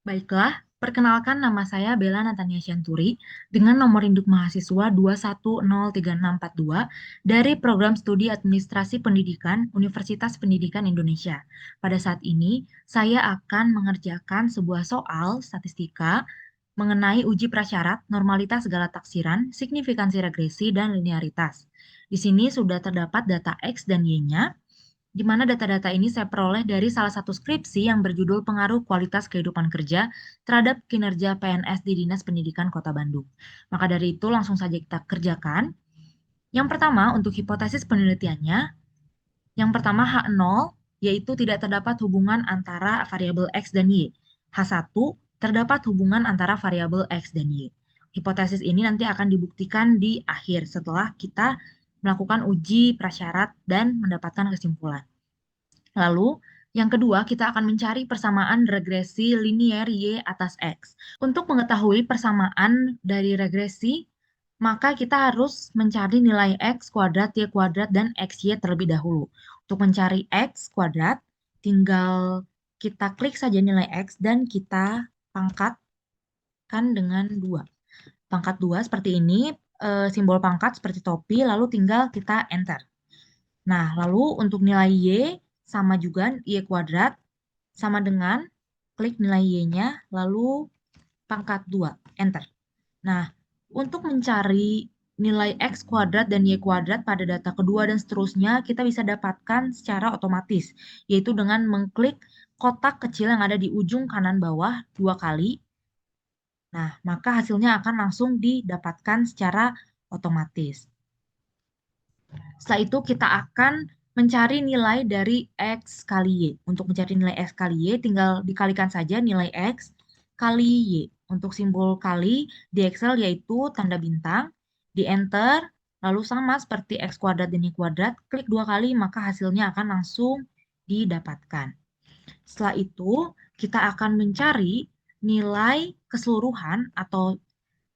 Baiklah, perkenalkan nama saya Bella Natania Sianturi dengan nomor induk mahasiswa 2103642 dari Program Studi Administrasi Pendidikan Universitas Pendidikan Indonesia. Pada saat ini, saya akan mengerjakan sebuah soal statistika mengenai uji prasyarat, normalitas segala taksiran, signifikansi regresi, dan linearitas. Di sini sudah terdapat data X dan Y-nya, di mana data-data ini saya peroleh dari salah satu skripsi yang berjudul Pengaruh Kualitas Kehidupan Kerja terhadap Kinerja PNS di Dinas Pendidikan Kota Bandung. Maka dari itu langsung saja kita kerjakan. Yang pertama untuk hipotesis penelitiannya, yang pertama H0 yaitu tidak terdapat hubungan antara variabel X dan Y. H1 terdapat hubungan antara variabel X dan Y. Hipotesis ini nanti akan dibuktikan di akhir setelah kita melakukan uji prasyarat dan mendapatkan kesimpulan. Lalu, yang kedua, kita akan mencari persamaan regresi linier Y atas X. Untuk mengetahui persamaan dari regresi, maka kita harus mencari nilai X kuadrat, Y kuadrat, dan XY terlebih dahulu. Untuk mencari X kuadrat, tinggal kita klik saja nilai X dan kita pangkatkan dengan 2. Pangkat 2 seperti ini, simbol pangkat seperti topi, lalu tinggal kita enter. Nah, lalu untuk nilai Y sama juga Y kuadrat sama dengan klik nilai Y-nya lalu pangkat 2, enter. Nah, untuk mencari nilai X kuadrat dan Y kuadrat pada data kedua dan seterusnya kita bisa dapatkan secara otomatis, yaitu dengan mengklik kotak kecil yang ada di ujung kanan bawah 2 kali. Nah, maka hasilnya akan langsung didapatkan secara otomatis. Setelah itu kita akan mencari nilai dari X kali Y. Untuk mencari nilai X kali Y, tinggal dikalikan saja nilai X kali Y. Untuk simbol kali di Excel yaitu tanda bintang, di Enter, lalu sama seperti X kuadrat dan Y kuadrat, klik 2 kali maka hasilnya akan langsung didapatkan. Setelah itu, kita akan mencari nilai keseluruhan atau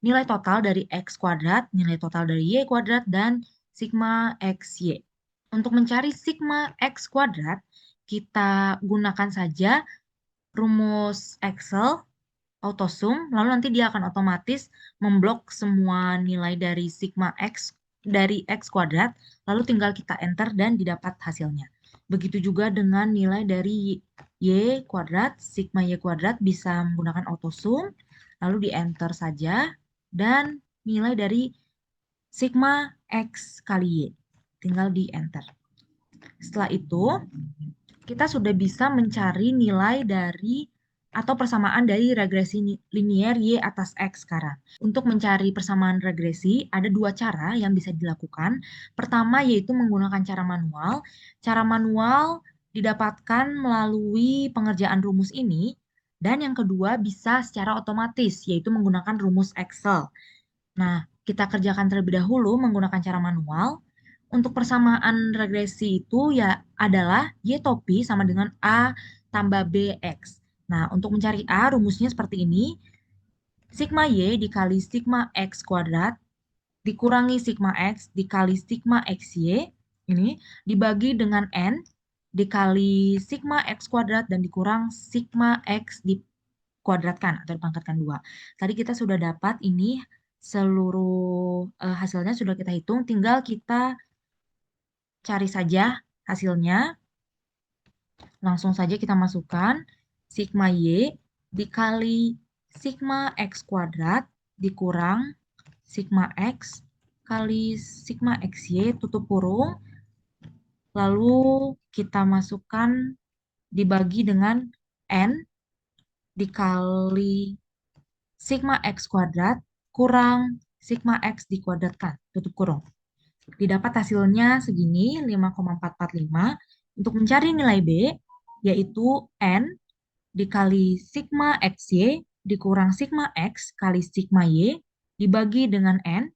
nilai total dari X kuadrat, nilai total dari Y kuadrat, dan sigma XY. Untuk mencari sigma X kuadrat, kita gunakan saja rumus Excel autosum, lalu nanti dia akan otomatis memblok semua nilai dari sigma X dari X kuadrat, lalu tinggal kita enter dan didapat hasilnya. Begitu juga dengan nilai dari Y kuadrat, sigma Y kuadrat bisa menggunakan autosum, lalu di enter saja, dan nilai dari sigma X kali Y. Tinggal di enter. Setelah itu, kita sudah bisa mencari nilai dari atau persamaan dari regresi linier Y atas X sekarang. Untuk mencari persamaan regresi, ada dua cara yang bisa dilakukan. Pertama yaitu menggunakan cara manual. Cara manual didapatkan melalui pengerjaan rumus ini. Dan yang kedua bisa secara otomatis, yaitu menggunakan rumus Excel. Nah, kita kerjakan terlebih dahulu menggunakan cara manual. Untuk persamaan regresi itu ya adalah Y topi sama dengan A tambah BX. Nah, untuk mencari A, rumusnya seperti ini. Sigma Y dikali sigma X kuadrat dikurangi sigma X dikali sigma XY. Ini dibagi dengan N dikali sigma X kuadrat dan dikurang sigma X dikuadratkan atau dipangkatkan 2. Tadi kita sudah dapat ini seluruh hasilnya sudah kita hitung, tinggal kita cari saja hasilnya. Langsung saja kita masukkan sigma Y dikali sigma X kuadrat dikurang sigma X kali sigma XY tutup kurung. Lalu kita masukkan dibagi dengan N dikali sigma X kuadrat kurang sigma X dikuadratkan tutup kurung. Didapat hasilnya segini 5,445. Untuk mencari nilai B, yaitu N dikali sigma XY dikurang sigma X kali sigma Y dibagi dengan N,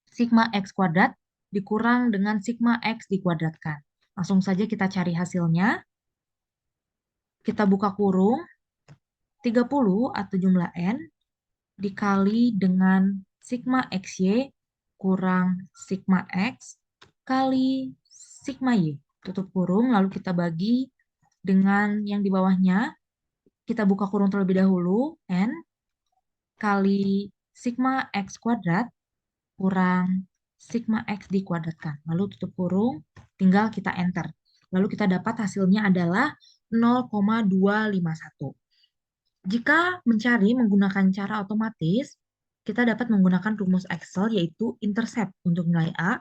sigma X kuadrat dikurang dengan sigma X dikuadratkan. Langsung saja kita cari hasilnya. Kita buka kurung, 30 atau jumlah N dikali dengan sigma XY kurang sigma X kali sigma Y. Tutup kurung, lalu kita bagi dengan yang di bawahnya. Kita buka kurung terlebih dahulu, N kali sigma X kuadrat kurang sigma X dikuadratkan. Lalu tutup kurung, tinggal kita enter. Lalu kita dapat hasilnya adalah 0,251. Jika mencari menggunakan cara otomatis, kita dapat menggunakan rumus Excel yaitu intercept untuk nilai A.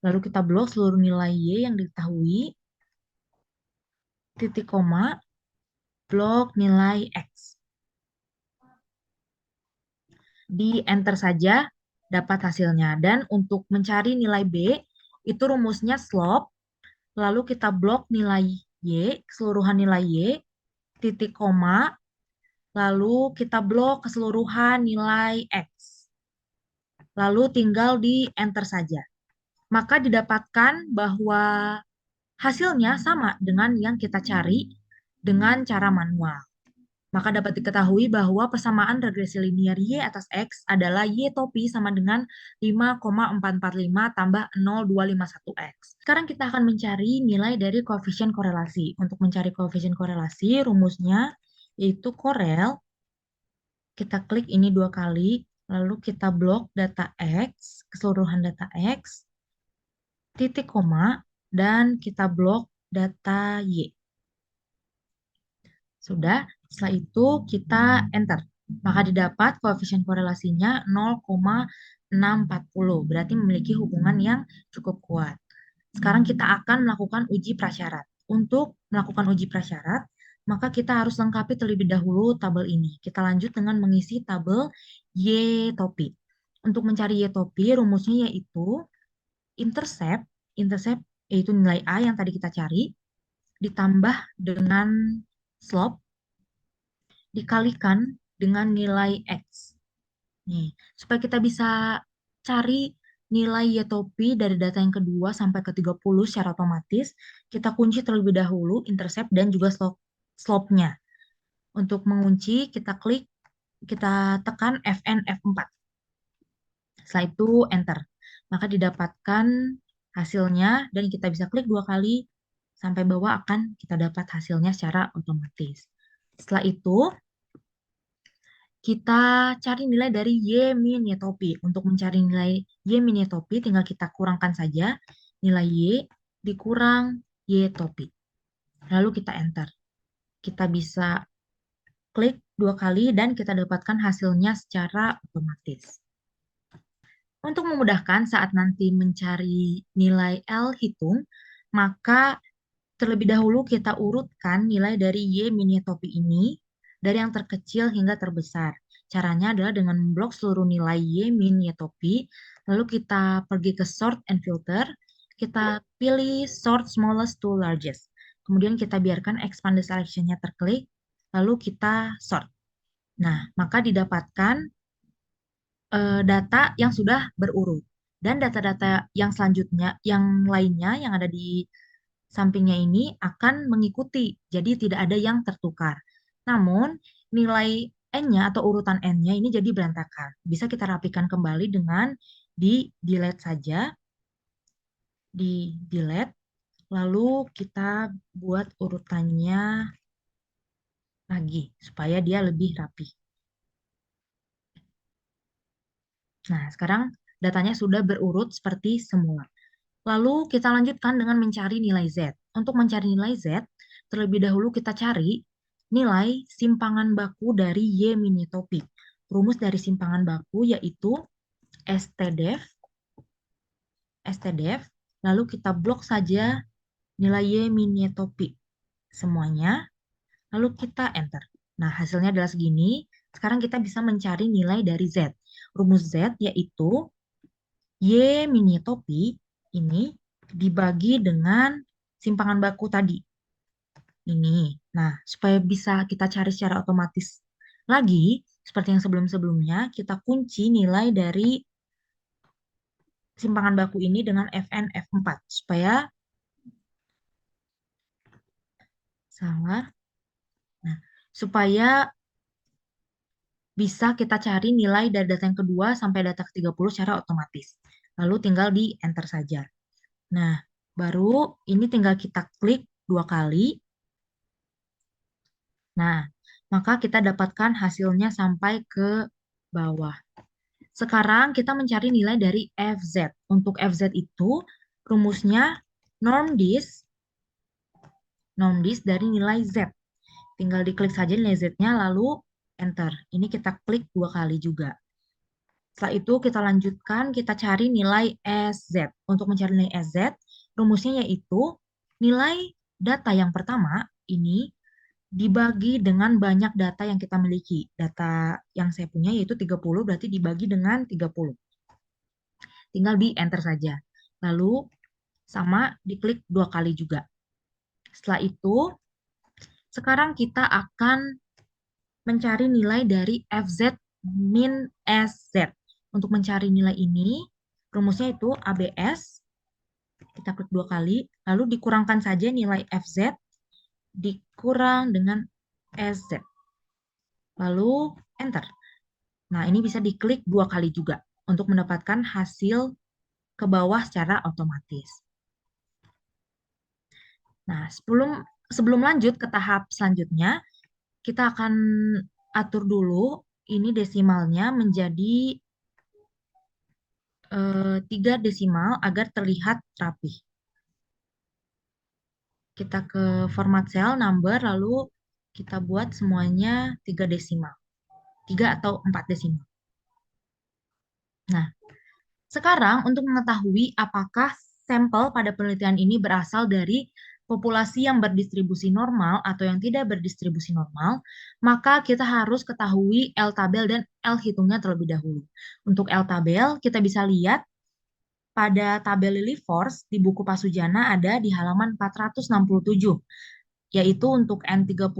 Lalu kita blok seluruh nilai Y yang diketahui, titik koma, blok nilai X. Di enter saja dapat hasilnya. Dan untuk mencari nilai B, itu rumusnya slope, lalu kita blok nilai Y, keseluruhan nilai Y, titik koma, lalu kita blok keseluruhan nilai X. Lalu tinggal di enter saja. Maka didapatkan bahwa hasilnya sama dengan yang kita cari dengan cara manual. Maka dapat diketahui bahwa persamaan regresi linear Y atas X adalah Y topi sama dengan 5,445 tambah 0,251X. Sekarang kita akan mencari nilai dari koefisien korelasi. Untuk mencari koefisien korelasi, rumusnya yaitu korel. Kita klik ini 2 kali, lalu kita blok data X, keseluruhan data X, titik koma, dan kita blok data Y. Sudah, setelah itu kita enter. Maka didapat koefisien korelasinya 0,640, berarti memiliki hubungan yang cukup kuat. Sekarang kita akan melakukan uji prasyarat. Untuk melakukan uji prasyarat, maka kita harus lengkapi terlebih dahulu tabel ini. Kita lanjut dengan mengisi tabel Y topi. Untuk mencari Y topi, rumusnya yaitu intercept yaitu nilai A yang tadi kita cari, ditambah dengan slope dikalikan dengan nilai X. Nih, supaya kita bisa cari nilai Y topi dari data yang kedua sampai ke 30 secara otomatis, kita kunci terlebih dahulu intercept dan juga slope-nya. Untuk mengunci, kita klik, kita tekan Fn F4. Setelah itu enter. Maka didapatkan hasilnya dan kita bisa klik 2 kali sampai bawah akan kita dapat hasilnya secara otomatis. Setelah itu, kita cari nilai dari Y min Y topi. Untuk mencari nilai Y min Y topi, tinggal kita kurangkan saja nilai Y dikurang Y topi. Lalu kita enter. Kita bisa klik 2 kali dan kita dapatkan hasilnya secara otomatis. Untuk memudahkan saat nanti mencari nilai L hitung, maka terlebih dahulu kita urutkan nilai dari Y min Y topi ini dari yang terkecil hingga terbesar. Caranya adalah dengan memblok seluruh nilai Y min Y topi, lalu kita pergi ke sort and filter, kita pilih sort smallest to largest. Kemudian kita biarkan expanded selection-nya terklik, lalu kita sort. Nah, maka didapatkan data yang sudah berurut. Dan data-data yang selanjutnya, yang lainnya yang ada di sampingnya ini akan mengikuti, jadi tidak ada yang tertukar. Namun, nilai N-nya atau urutan N-nya ini jadi berantakan. Bisa kita rapikan kembali dengan di delete saja, di delete, lalu kita buat urutannya lagi, supaya dia lebih rapi. Nah, sekarang datanya sudah berurut seperti semula. Lalu kita lanjutkan dengan mencari nilai Z. Untuk mencari nilai Z, terlebih dahulu kita cari nilai simpangan baku dari Y min Y topi. Rumus dari simpangan baku yaitu STDEF, lalu kita blok saja nilai Y min Y topi semuanya, lalu kita enter. Nah, hasilnya adalah segini. Sekarang kita bisa mencari nilai dari Z. Rumus Z yaitu Y min Y topi ini dibagi dengan simpangan baku tadi. Ini. Nah, supaya bisa kita cari secara otomatis lagi, seperti yang sebelum-sebelumnya, kita kunci nilai dari simpangan baku ini dengan Fn F4, supaya bisa kita cari nilai dari data yang kedua sampai data ke-30 secara otomatis. Lalu tinggal di enter saja. Nah, baru ini tinggal kita klik 2 kali. Nah, maka kita dapatkan hasilnya sampai ke bawah. Sekarang kita mencari nilai dari FZ. Untuk FZ itu rumusnya norm dis dari nilai Z. Tinggal diklik saja nilai Z-nya lalu enter. Ini kita klik 2 kali juga. Setelah itu kita lanjutkan, kita cari nilai SZ. Untuk mencari nilai SZ, rumusnya yaitu nilai data yang pertama ini dibagi dengan banyak data yang kita miliki. Data yang saya punya yaitu 30, berarti dibagi dengan 30. Tinggal di enter saja. Lalu sama diklik 2 kali juga. Setelah itu, sekarang kita akan mencari nilai dari FZ min SZ. Untuk mencari nilai ini, rumusnya itu ABS. Kita klik 2 kali, lalu dikurangkan saja nilai FZ dikurang dengan SZ. Lalu enter. Nah, ini bisa diklik 2 kali juga untuk mendapatkan hasil ke bawah secara otomatis. Nah, sebelum lanjut ke tahap selanjutnya, kita akan atur dulu ini desimalnya menjadi 3 desimal agar terlihat rapi. Kita ke format cell, number, lalu kita buat semuanya 3 desimal. 3 atau 4 desimal. Nah, sekarang untuk mengetahui apakah sampel pada penelitian ini berasal dari populasi yang berdistribusi normal atau yang tidak berdistribusi normal, maka kita harus ketahui L-tabel dan L-hitungnya terlebih dahulu. Untuk L-tabel, kita bisa lihat pada tabel Lilliefors di buku Pasujana ada di halaman 467, yaitu untuk N30,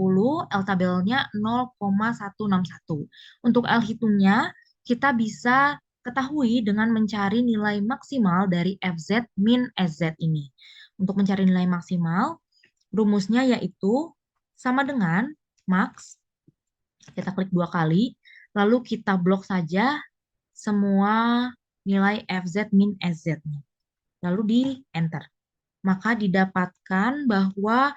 L-tabelnya 0,161. Untuk L-hitungnya, kita bisa ketahui dengan mencari nilai maksimal dari FZ min SZ ini. Untuk mencari nilai maksimal, rumusnya yaitu sama dengan max. Kita klik 2 kali, lalu kita blok saja semua nilai FZ min SZ-nya. Lalu di enter. Maka didapatkan bahwa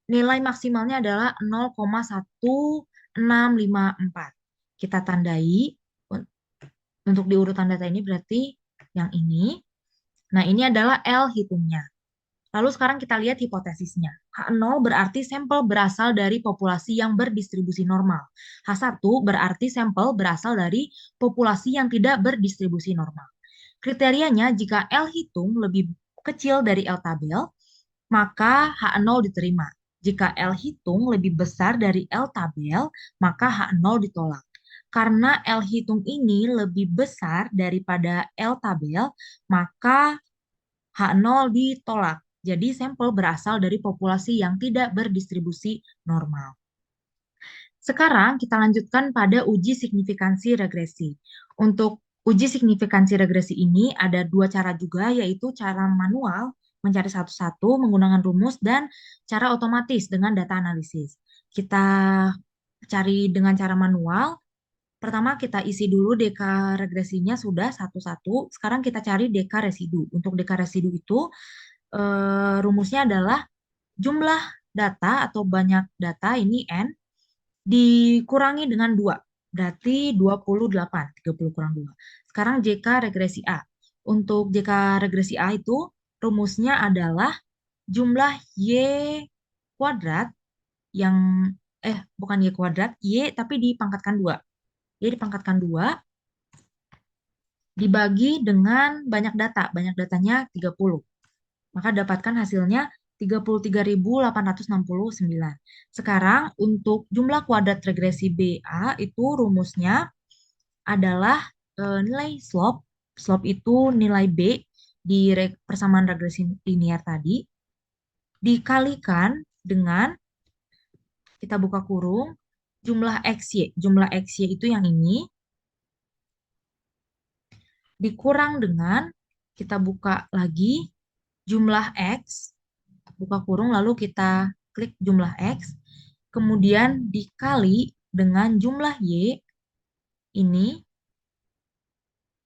nilai maksimalnya adalah 0,1654. Kita tandai untuk di urutan data ini berarti yang ini. Nah, ini adalah L hitungnya. Lalu sekarang kita lihat hipotesisnya. H0 berarti sampel berasal dari populasi yang berdistribusi normal. H1 berarti sampel berasal dari populasi yang tidak berdistribusi normal. Kriterianya jika L hitung lebih kecil dari L tabel, maka H0 diterima. Jika L hitung lebih besar dari L tabel, maka H0 ditolak. Karena L hitung ini lebih besar daripada L tabel, maka H0 ditolak. Jadi sampel berasal dari populasi yang tidak berdistribusi normal. Sekarang kita lanjutkan pada uji signifikansi regresi. Untuk uji signifikansi regresi ini ada 2 cara juga, yaitu cara manual mencari satu-satu menggunakan rumus dan cara otomatis dengan data analisis. Kita cari dengan cara manual. Pertama kita isi dulu deka regresinya sudah satu-satu. Sekarang kita cari deka residu. Untuk deka residu itu rumusnya adalah jumlah data atau banyak data ini N dikurangi dengan 2. Berarti 28. 30 kurang 2. Sekarang JK regresi A. Untuk JK regresi A itu rumusnya adalah jumlah Y kuadrat yang bukan Y kuadrat, Y tapi dipangkatkan 2. Y dipangkatkan 2 dibagi dengan banyak data. Banyak datanya 30. Maka dapatkan hasilnya 33.869. Sekarang untuk jumlah kuadrat regresi BA itu rumusnya adalah nilai slope. Slope itu nilai B di persamaan regresi linear tadi dikalikan dengan kita buka kurung jumlah XY. Jumlah XY itu yang ini dikurang dengan kita buka lagi jumlah X, buka kurung, lalu kita klik jumlah X, kemudian dikali dengan jumlah Y, ini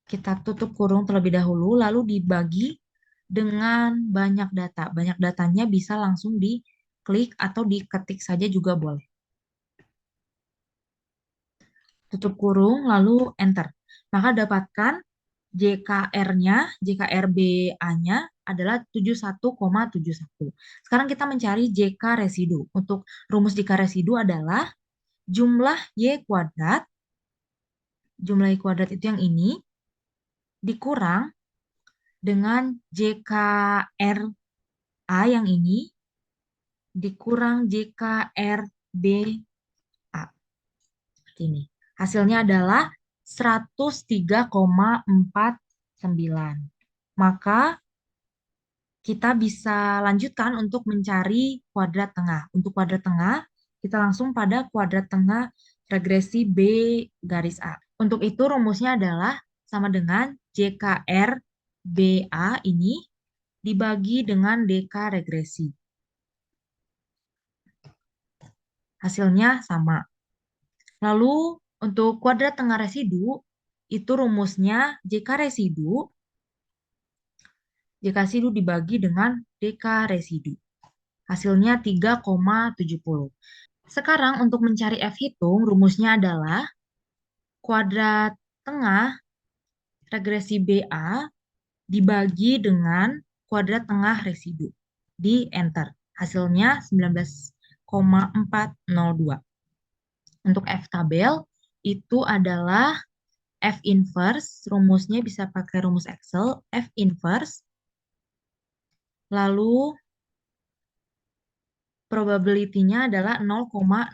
kita tutup kurung terlebih dahulu, lalu dibagi dengan banyak data. Banyak datanya bisa langsung diklik atau diketik saja juga boleh. tutup kurung, lalu enter. Maka dapatkan JKR-nya, JKRBA-nya adalah 71,71. Sekarang kita mencari JK residu. Untuk rumus JK residu adalah jumlah Y kuadrat, jumlah Y kuadrat itu yang ini, dikurang dengan JKRA yang ini, dikurang JKRBA. Seperti ini. Hasilnya adalah 103,49. Maka kita bisa lanjutkan untuk mencari kuadrat tengah. Untuk kuadrat tengah, kita langsung pada kuadrat tengah regresi B garis A. Untuk itu rumusnya adalah sama dengan JKR BA ini dibagi dengan DK regresi. Hasilnya sama. Lalu untuk kuadrat tengah residu, itu rumusnya JK residu dibagi dengan DK residu. Hasilnya 3,70. Sekarang untuk mencari F hitung, rumusnya adalah kuadrat tengah regresi BA dibagi dengan kuadrat tengah residu. Di enter. Hasilnya 19,402. Untuk F tabel, itu adalah F inverse, rumusnya bisa pakai rumus Excel, F inverse, lalu probability-nya adalah 0,05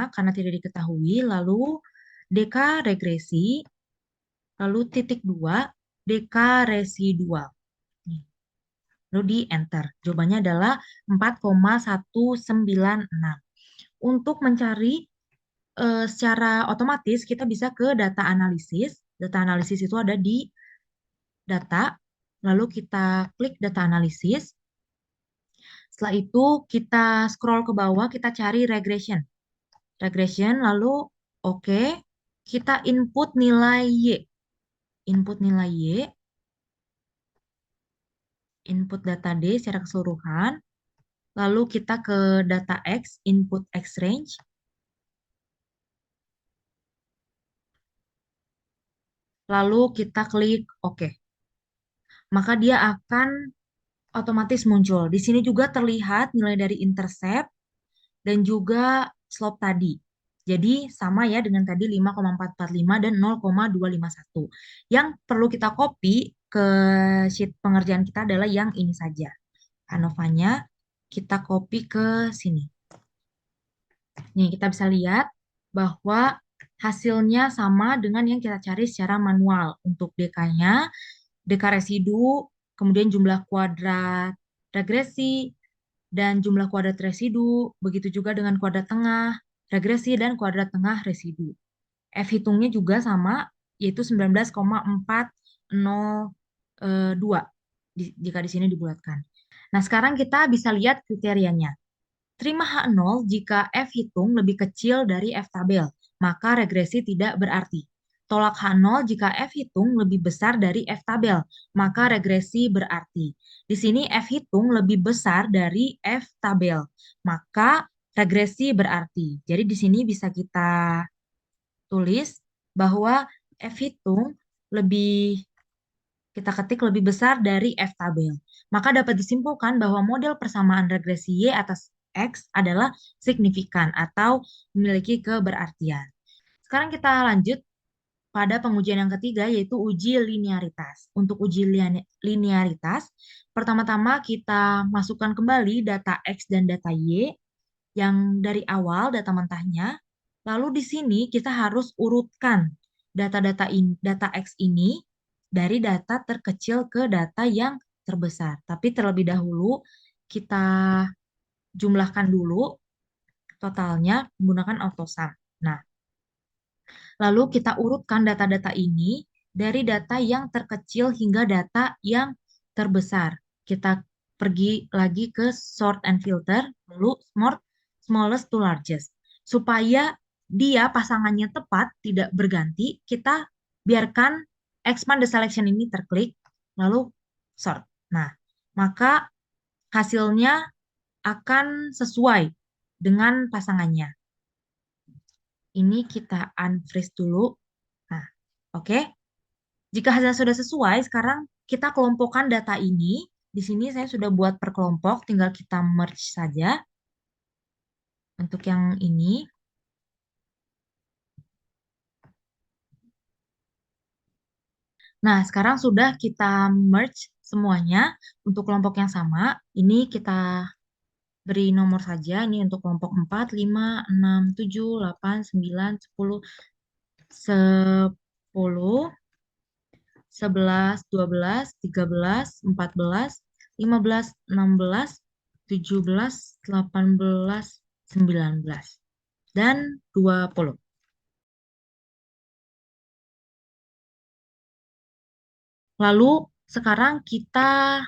karena tidak diketahui, lalu DK regresi, lalu titik 2, DK residual. Lalu di enter. Jawabannya adalah 4,196. Untuk mencari secara otomatis kita bisa ke data analisis. Data analisis itu ada di data, lalu kita klik data analisis. Setelah itu kita scroll ke bawah, kita cari regression. Regression, lalu oke, kita input nilai Y. Input nilai Y, input data D secara keseluruhan. Lalu kita ke data X, input X range. Lalu kita klik oke. Maka dia akan otomatis muncul. Di sini juga terlihat nilai dari intercept dan juga slope tadi. Jadi sama ya dengan tadi 5,445 dan 0,251. Yang perlu kita copy ke sheet pengerjaan kita adalah yang ini saja. ANOVA-nya kita copy ke sini. Nih, kita bisa lihat bahwa hasilnya sama dengan yang kita cari secara manual. Untuk DK-nya, DK residu, kemudian jumlah kuadrat regresi, dan jumlah kuadrat residu, begitu juga dengan kuadrat tengah regresi dan kuadrat tengah residu. F hitungnya juga sama, yaitu 19,402 jika di sini dibulatkan. Nah, sekarang kita bisa lihat kriterianya. Terima H0 jika F hitung lebih kecil dari F tabel, maka regresi tidak berarti. Tolak H0 jika F hitung lebih besar dari F tabel, maka regresi berarti. Di sini F hitung lebih besar dari F tabel, maka regresi berarti. Jadi di sini bisa kita tulis bahwa F hitung lebih kita ketik lebih besar dari F tabel. Maka dapat disimpulkan bahwa model persamaan regresi Y atas X adalah signifikan atau memiliki keberartian. Sekarang kita lanjut pada pengujian yang ketiga, yaitu uji linearitas. Untuk uji linearitas, pertama-tama kita masukkan kembali data X dan data Y yang dari awal data mentahnya. Lalu di sini kita harus urutkan data X ini dari data terkecil ke data yang terbesar. Tapi terlebih dahulu kita jumlahkan dulu totalnya menggunakan autosum. Nah, lalu kita urutkan data-data ini dari data yang terkecil hingga data yang terbesar. Kita pergi lagi ke sort and filter, lalu smallest to largest. Supaya dia pasangannya tepat, tidak berganti, kita biarkan expand the selection ini terklik, lalu sort. Nah, maka hasilnya akan sesuai dengan pasangannya. Ini kita unfreeze dulu. Nah, oke. Jika hasilnya sudah sesuai, sekarang kita kelompokkan data ini. Di sini saya sudah buat per kelompok, tinggal kita merge saja untuk yang ini. Nah, sekarang sudah kita merge semuanya untuk kelompok yang sama. Ini kita beri nomor saja. Ini untuk kelompok 4, 5, 6, 7, 8, 9, 10, 10, 11, 12, 13, 14, 15, 16, 17, 18, 19, dan 20. Lalu sekarang kita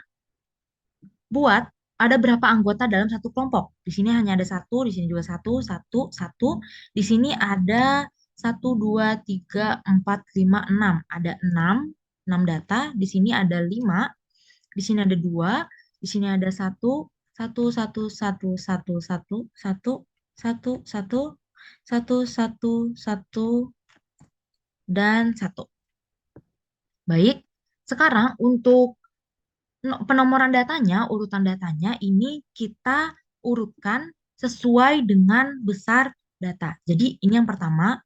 buat ada berapa anggota dalam satu kelompok. Di sini hanya ada satu, di sini juga satu, satu, satu. Di sini ada satu, dua, tiga, empat, lima, enam. Ada enam data. Di sini ada lima. Di sini ada dua. Di sini ada satu, satu, satu, satu, satu, satu, satu, satu, satu, satu, satu, satu, dan satu. Baik. Sekarang untuk penomoran datanya, urutan datanya ini kita urutkan sesuai dengan besar data. Jadi ini yang pertama,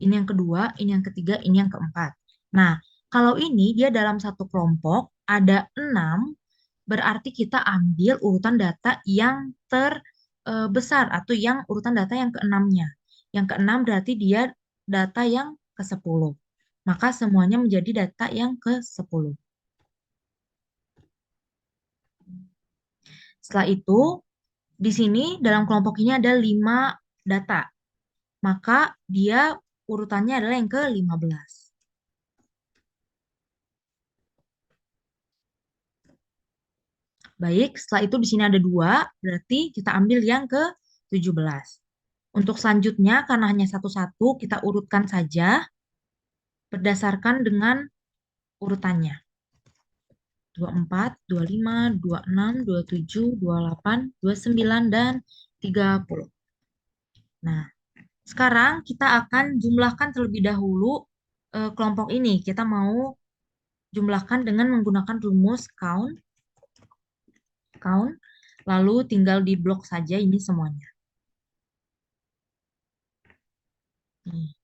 ini yang kedua, ini yang ketiga, ini yang keempat. Nah, kalau ini dia dalam satu kelompok ada 6, berarti kita ambil urutan data yang terbesar atau yang urutan data yang keenamnya. Yang keenam berarti dia data yang ke-10. Maka semuanya menjadi data yang ke-10. Setelah itu, di sini dalam kelompok ini ada 5 data. Maka dia urutannya adalah yang ke-15. Baik, setelah itu di sini ada 2, berarti kita ambil yang ke-17. Untuk selanjutnya, karena hanya satu-satu, kita urutkan saja berdasarkan dengan urutannya. 24, 25, 26, 27, 28, 29, dan 30. Nah, sekarang kita akan jumlahkan terlebih dahulu kelompok ini. Kita mau jumlahkan dengan menggunakan rumus count, lalu tinggal di blok saja ini semuanya. Nih,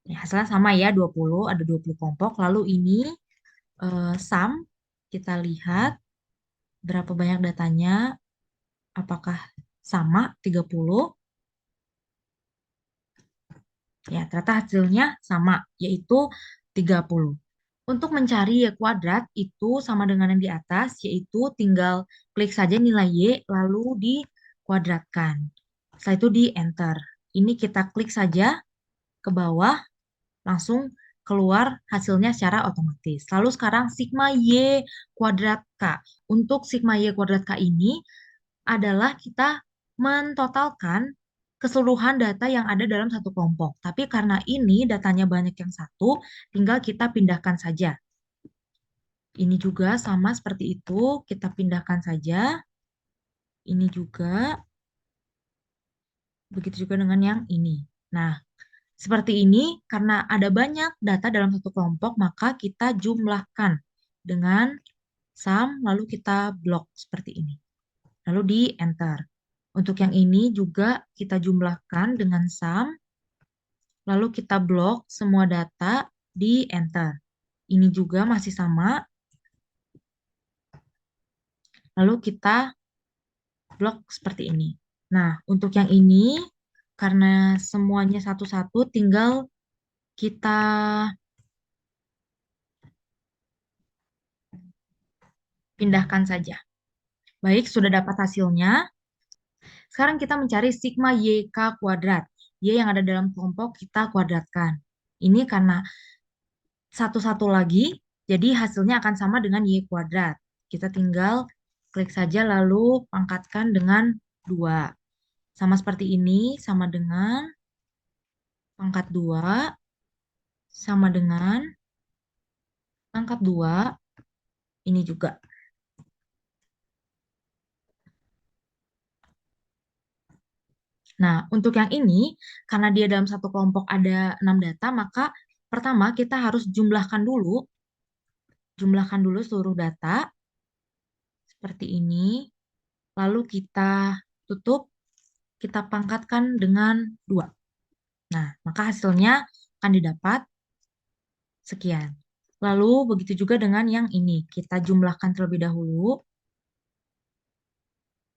nih, hasilnya sama ya, 20, ada 20 kelompok. Lalu ini sum, kita lihat berapa banyak datanya, apakah sama 30. Ya, ternyata hasilnya sama, yaitu 30. Untuk mencari Y kuadrat itu sama dengan yang di atas, yaitu tinggal klik saja nilai Y, lalu dikuadratkan. Setelah itu di enter. Ini kita klik saja ke bawah, langsung keluar hasilnya secara otomatis. Lalu sekarang sigma Y kuadrat K. Untuk sigma Y kuadrat K ini adalah kita mentotalkan keseluruhan data yang ada dalam satu kelompok. Tapi karena ini datanya banyak yang satu, tinggal kita pindahkan saja. Ini juga sama seperti itu, kita pindahkan saja. Ini juga, begitu juga dengan yang ini. Nah, seperti ini, karena ada banyak data dalam satu kelompok, maka kita jumlahkan dengan sum, lalu kita blok seperti ini. Lalu di enter. Untuk yang ini juga kita jumlahkan dengan sum, lalu kita blok semua data di enter. Ini juga masih sama, lalu kita blok seperti ini. Nah, untuk yang ini, karena semuanya satu-satu, tinggal kita pindahkan saja. Baik, sudah dapat hasilnya. Sekarang kita mencari sigma YK kuadrat. Y yang ada dalam kelompok kita kuadratkan. Ini karena satu-satu lagi, jadi hasilnya akan sama dengan Y kuadrat. Kita tinggal klik saja lalu pangkatkan dengan 2. Sama seperti ini, sama dengan pangkat 2, sama dengan pangkat 2, ini juga. Nah, untuk yang ini, karena dia dalam satu kelompok ada 6 data, maka pertama kita harus jumlahkan dulu seluruh data, seperti ini. Lalu kita tutup, kita pangkatkan dengan 2. Nah, maka hasilnya akan didapat sekian. Lalu begitu juga dengan yang ini. Kita jumlahkan terlebih dahulu.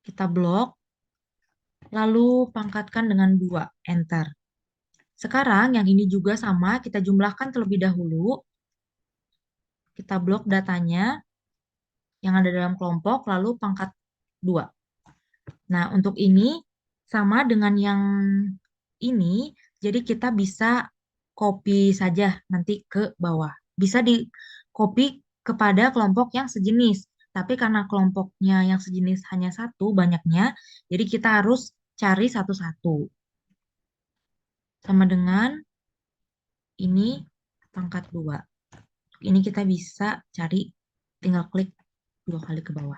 Kita blok. Lalu pangkatkan dengan 2. Enter. Sekarang yang ini juga sama. Kita jumlahkan terlebih dahulu. Kita blok datanya yang ada dalam kelompok. Lalu pangkat 2. Nah, untuk ini sama dengan yang ini. Jadi kita bisa copy saja nanti ke bawah. Bisa di copy kepada kelompok yang sejenis. Tapi karena kelompoknya yang sejenis hanya satu banyaknya, jadi kita harus cari satu-satu. Sama dengan ini pangkat 2. Ini kita bisa cari, tinggal klik 2 kali ke bawah.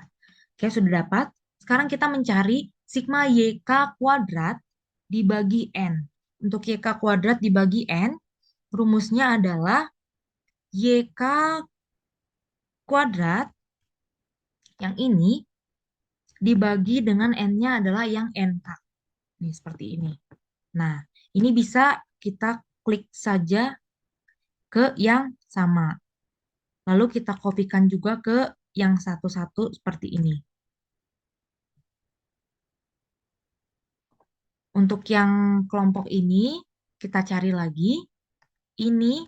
Oke, sudah dapat. Sekarang kita mencari sigma YK kuadrat dibagi N. Untuk YK kuadrat dibagi N, rumusnya adalah YK kuadrat yang ini dibagi dengan N-nya adalah yang NK. Nih, seperti ini. Nah, ini bisa kita klik saja ke yang sama. Lalu kita kopikan juga ke yang satu-satu seperti ini. Untuk yang kelompok ini, kita cari lagi. Ini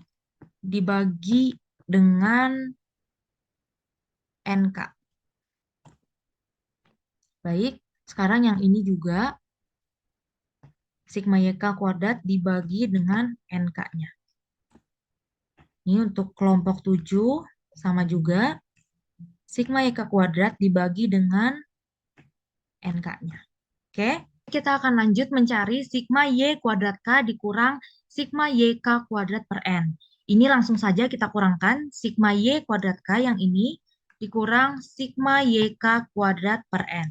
dibagi dengan NK. Baik, sekarang yang ini juga sigma YK kuadrat dibagi dengan NK-nya. Ini untuk kelompok 7 sama juga. Sigma YK kuadrat dibagi dengan NK-nya. Oke, kita akan lanjut mencari sigma Y kuadrat K dikurang sigma YK kuadrat per N. Ini langsung saja kita kurangkan sigma Y kuadrat K yang ini dikurang sigma YK kuadrat per N.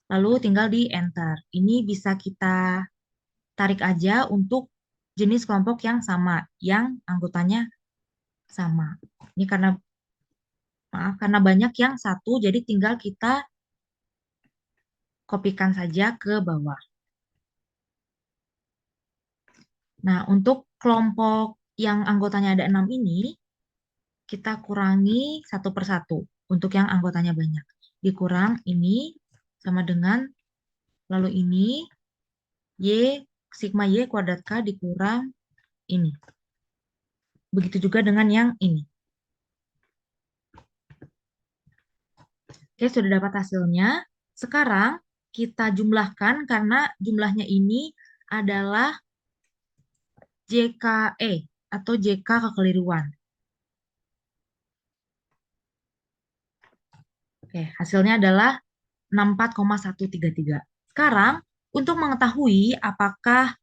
Lalu tinggal di enter. Ini bisa kita tarik aja untuk jenis kelompok yang sama, yang anggotanya sama. Ini karena banyak yang satu, jadi tinggal kita kopikan saja ke bawah. Nah, untuk kelompok yang anggotanya ada 6 ini, kita kurangi satu per satu. Untuk yang anggotanya banyak. Dikurang ini sama dengan, lalu ini, Y, sigma Y kuadrat K dikurang ini. Begitu juga dengan yang ini. Oke, sudah dapat hasilnya. Sekarang kita jumlahkan karena jumlahnya ini adalah JKE atau JK kekeliruan. Oke, hasilnya adalah 64,133. Sekarang, untuk mengetahui apakah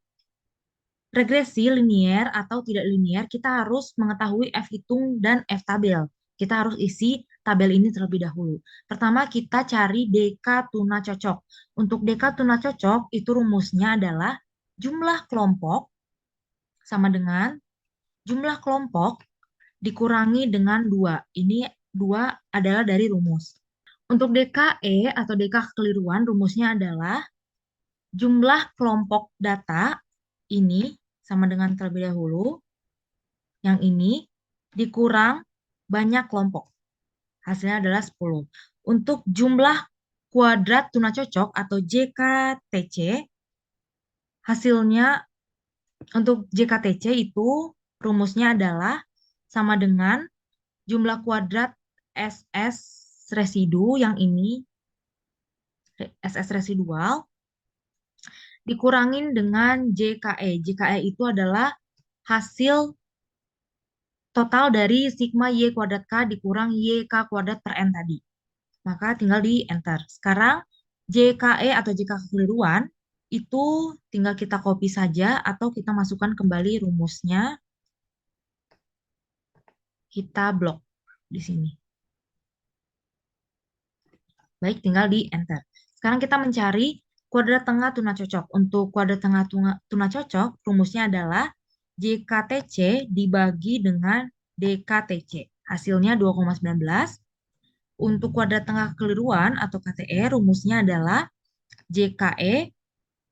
regresi linier atau tidak linier, kita harus mengetahui F hitung dan F tabel. Kita harus isi tabel ini terlebih dahulu. Pertama, kita cari DK tuna cocok. Untuk DK tuna cocok, itu rumusnya adalah jumlah kelompok sama dengan jumlah kelompok dikurangi dengan 2. Ini 2 adalah dari rumus. Untuk DKE atau DK kekeliruan, rumusnya adalah jumlah kelompok data ini sama dengan terlebih dahulu, yang ini dikurang banyak kelompok. Hasilnya adalah 10. Untuk jumlah kuadrat tuna cocok atau JKTC, hasilnya untuk JKTC itu rumusnya adalah sama dengan jumlah kuadrat SS residu yang ini, SS residual, dikurangin dengan JKE. JKE itu adalah hasil total dari sigma Y kuadrat K dikurang YK kuadrat per N tadi. Maka tinggal di enter. Sekarang JKE atau JK kekeliruan itu tinggal kita copy saja atau kita masukkan kembali rumusnya. Kita blok di sini. Baik, tinggal di enter. Sekarang kita mencari Kuadrat tengah tuna cocok. Untuk kuadrat tengah tuna cocok, rumusnya adalah JKTC dibagi dengan DKTC. Hasilnya 2,19. Untuk kuadrat tengah kekeliruan atau KTE, rumusnya adalah JKE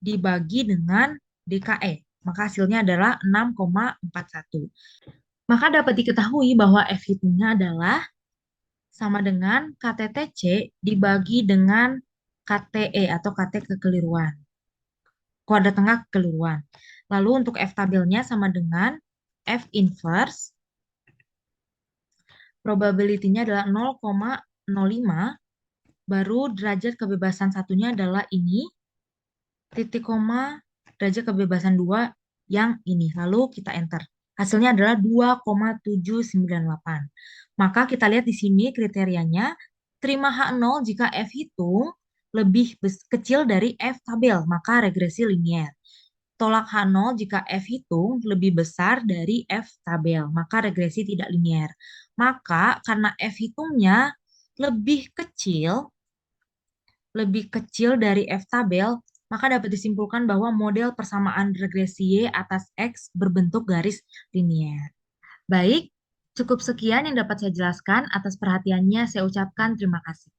dibagi dengan DKE. Maka hasilnya adalah 6,41. Maka dapat diketahui bahwa F hitungnya adalah sama dengan KTTC dibagi dengan KTE atau KT kekeliruan. Kuadrat tengah kekeliruan. Lalu untuk F tabelnya sama dengan F inverse. Probability-nya adalah 0,05. Baru derajat kebebasan satunya adalah ini. Titik koma derajat kebebasan 2 yang ini. Lalu kita enter. Hasilnya adalah 2,798. Maka kita lihat di sini kriterianya, terima H0 jika F hitung lebih kecil dari F tabel, maka regresi linier. Tolak H0 jika F hitung lebih besar dari F tabel, maka regresi tidak linier. Maka karena F hitungnya lebih kecil dari F tabel, maka dapat disimpulkan bahwa model persamaan regresi Y atas X berbentuk garis linier. Baik, cukup sekian yang dapat saya jelaskan. Atas perhatiannya saya ucapkan terima kasih.